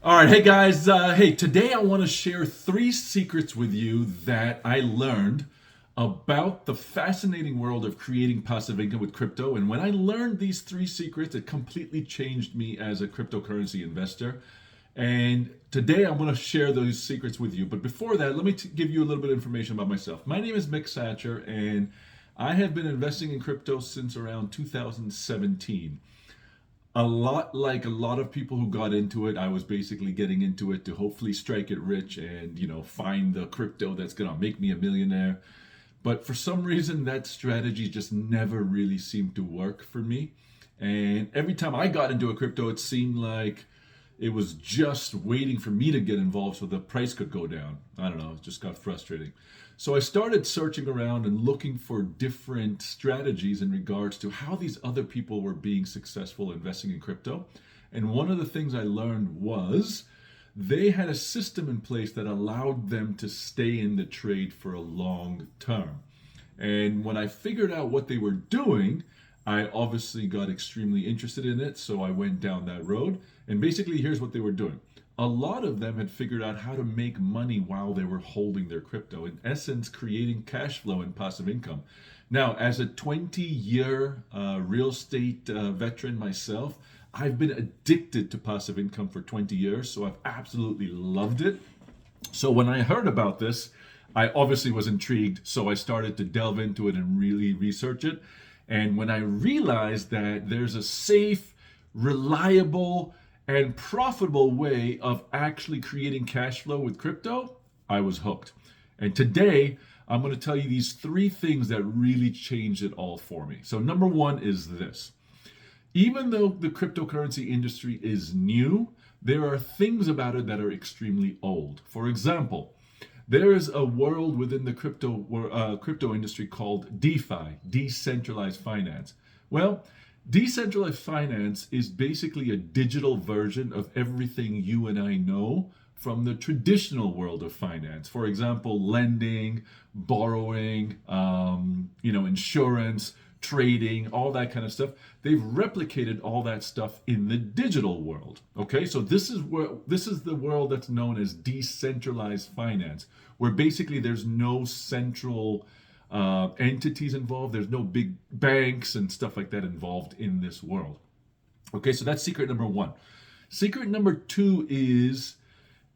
All right, hey guys. Hey, today I want to share three secrets with you that I learned about the fascinating world of creating passive income with crypto. And when I learned these three secrets, it completely changed me as a cryptocurrency investor. And today I'm going to share those secrets with you. But before that, let me give you a little bit of information about myself. My name is Mick Satcher, and I have been investing in crypto since around 2017. A lot like a lot of people who got into it, I was basically getting into it to hopefully strike it rich and, find the crypto that's going to make me a millionaire. But for some reason, that strategy just never really seemed to work for me. And every time I got into a crypto, it seemed like it was just waiting for me to get involved so the price could go down. I don't know, it just got frustrating. So I started searching around and looking for different strategies in regards to how these other people were being successful investing in crypto. And one of the things I learned was they had a system in place that allowed them to stay in the trade for a long term. And when I figured out what they were doing, I obviously got extremely interested in it, so I went down that road. And basically, here's what they were doing. A lot of them had figured out how to make money while they were holding their crypto, in essence, creating cash flow and passive income. Now, as a 20-year real estate veteran myself, I've been addicted to passive income for 20 years, so I've absolutely loved it. So when I heard about this, I obviously was intrigued, so I started to delve into it and really research it. And when I realized that there's a safe, reliable, and profitable way of actually creating cash flow with crypto, I was hooked. And today, I'm going to tell you these three things that really changed it all for me. So number one is this. Even though the cryptocurrency industry is new, there are things about it that are extremely old. For example, there is a world within the crypto industry called DeFi, decentralized finance. Well, decentralized finance is basically a digital version of everything you and I know from the traditional world of finance. For example, lending, borrowing, insurance, trading, all that kind of stuff. They've replicated all that stuff in the digital world. Okay, so this is the world that's known as decentralized finance, where basically there's no central entities involved. There's no big banks and stuff like that involved in this world. Okay, so that's secret number one. Secret number two is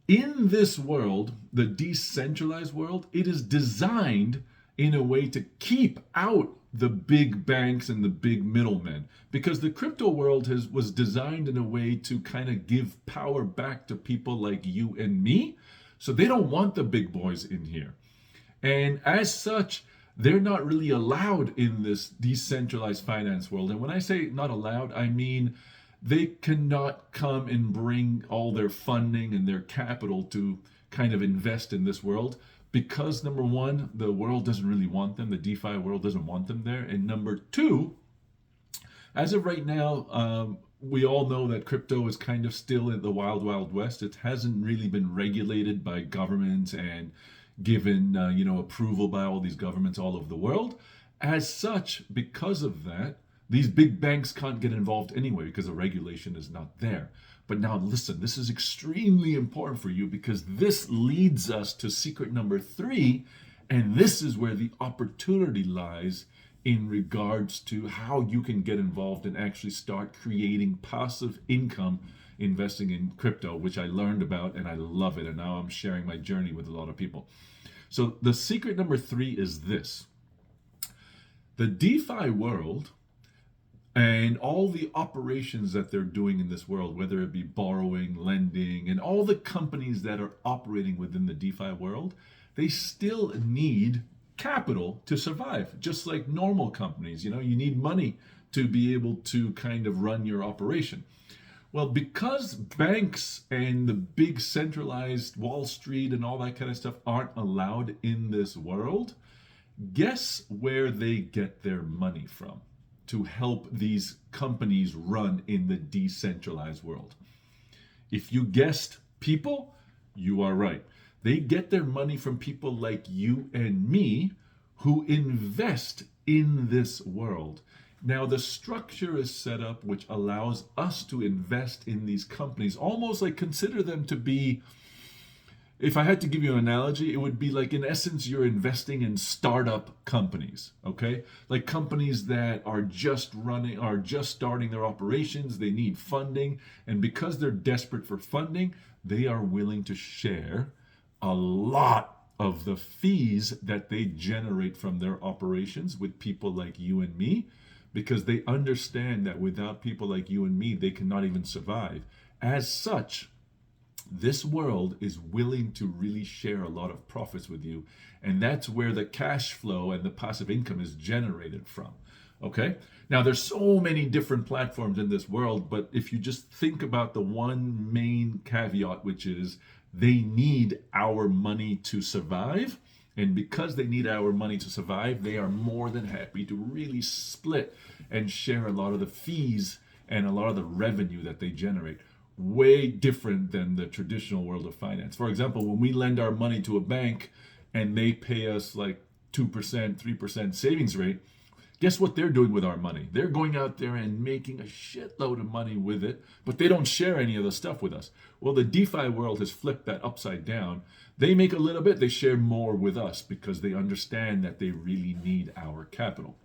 in this world, the decentralized world, it is designed in a way to keep out the big banks and the big middlemen, because the crypto world was designed in a way to kind of give power back to people like you and me. So they don't want the big boys in here. And as such, they're not really allowed in this decentralized finance world. And when I say not allowed, I mean they cannot come and bring all their funding and their capital to kind of invest in this world, because number one, the world doesn't really want them. The DeFi world doesn't want them there. And number two, as of right now, we all know that crypto is kind of still in the wild, wild west. It hasn't really been regulated by governments and given, approval by all these governments all over the world. As such, because of that, these big banks can't get involved anyway because the regulation is not there. But now listen, this is extremely important for you, because this leads us to secret number three, and this is where the opportunity lies in regards to how you can get involved and actually start creating passive income investing in crypto, which I learned about and I love it. And now I'm sharing my journey with a lot of people. So the secret number three is this. The DeFi world and all the operations that they're doing in this world, whether it be borrowing, lending, and all the companies that are operating within the DeFi world, they still need capital to survive, just like normal companies. You need money to be able to kind of run your operation. Well, because banks and the big centralized Wall Street and all that kind of stuff aren't allowed in this world, guess where they get their money from to help these companies run in the decentralized world? If you guessed people, you are right. They get their money from people like you and me who invest in this world. Now, the structure is set up which allows us to invest in these companies, almost like consider them to be, if I had to give you an analogy, it would be like, in essence, you're investing in startup companies, okay? Like companies that are just running, are just starting their operations, they need funding, and because they're desperate for funding, they are willing to share a lot of the fees that they generate from their operations with people like you and me, because they understand that without people like you and me, they cannot even survive. As such, this world is willing to really share a lot of profits with you. And that's where the cash flow and the passive income is generated from. Okay? Now, there's so many different platforms in this world, but if you just think about the one main caveat, which is they need our money to survive. And because they need our money to survive, they are more than happy to really split and share a lot of the fees and a lot of the revenue that they generate. Way different than the traditional world of finance. For example, when we lend our money to a bank and they pay us like 2%, 3% savings rate, guess what they're doing with our money? They're going out there and making a shitload of money with it, but they don't share any of the stuff with us. Well, the DeFi world has flipped that upside down. They make a little bit, they share more with us because they understand that they really need our capital.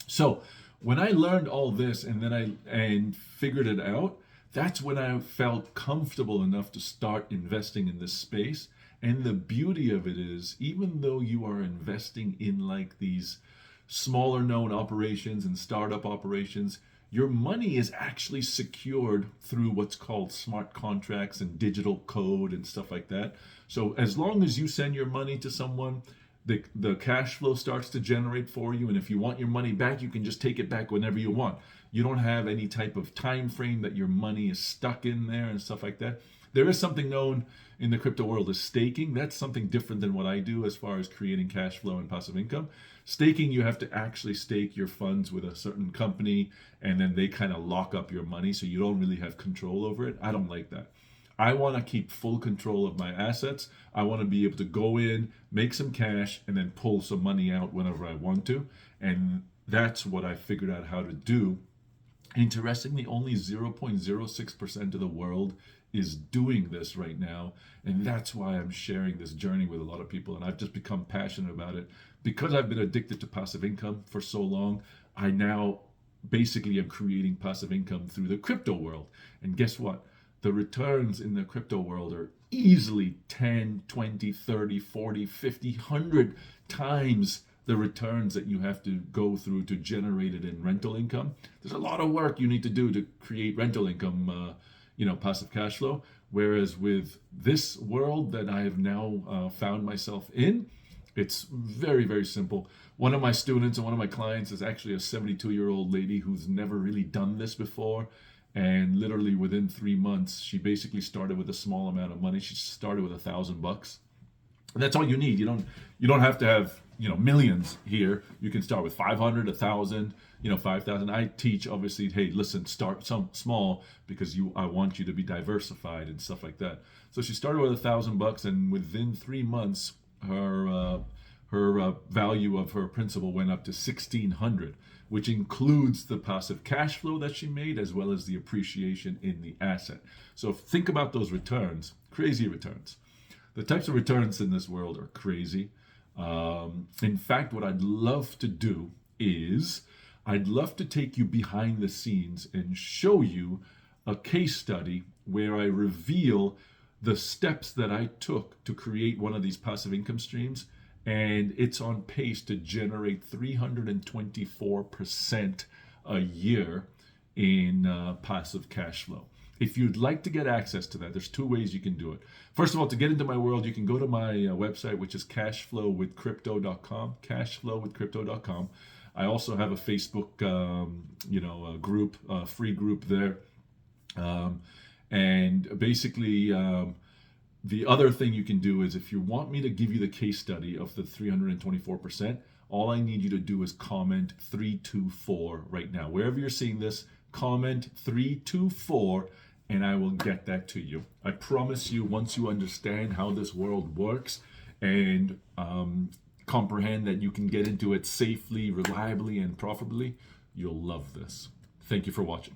So when I learned all this and figured it out, that's when I felt comfortable enough to start investing in this space. And the beauty of it is, even though you are investing in like these smaller known operations and startup operations, your money is actually secured through what's called smart contracts and digital code and stuff like that. So as long as you send your money to someone, the cash flow starts to generate for you, and if you want your money back, you can just take it back whenever you want. You don't have any type of time frame that your money is stuck in there and stuff like that. There is something known in the crypto world as staking. That's something different than what I do as far as creating cash flow and passive income. Staking, you have to actually stake your funds with a certain company, and then they kind of lock up your money, so you don't really have control over it. I don't like that. I want to keep full control of my assets. I want to be able to go in, make some cash, and then pull some money out whenever I want to. And that's what I figured out how to do. Interestingly, only 0.06% of the world is doing this right now. And that's why I'm sharing this journey with a lot of people. And I've just become passionate about it. Because I've been addicted to passive income for so long, I now basically am creating passive income through the crypto world. And guess what? The returns in the crypto world are easily 10, 20, 30, 40, 50, 100 times the returns that you have to go through to generate it in rental income. There's a lot of work you need to do to create rental income, passive cash flow. Whereas with this world that I have now found myself in, it's very, very simple. One of my students and one of my clients is actually a 72-year-old lady who's never really done this before. And literally within 3 months, she basically started with a small amount of money. She started with $1,000. And that's all you need. You don't have to have millions here. You can start with 500, 1,000, 5,000. I teach obviously, hey, listen, start some small because I want you to be diversified and stuff like that. So she started with $1,000, and within 3 months, her value of her principal went up to 1,600, which includes the passive cash flow that she made as well as the appreciation in the asset. So think about those returns, crazy returns. The types of returns in this world are crazy. In fact, what I'd love to do is I'd love to take you behind the scenes and show you a case study where I reveal the steps that I took to create one of these passive income streams, and it's on pace to generate 324% a year in passive cash flow. If you'd like to get access to that, there's 2 ways you can do it. First of all, to get into my world, you can go to my website, which is cashflowwithcrypto.com, cashflowwithcrypto.com. I also have a Facebook, group, free group there. And basically, the other thing you can do is if you want me to give you the case study of the 324%, all I need you to do is comment 324 right now. Wherever you're seeing this, comment 324 and I will get that to you. I promise you, once you understand how this world works and comprehend that you can get into it safely, reliably, and profitably, You'll love this. Thank you for watching.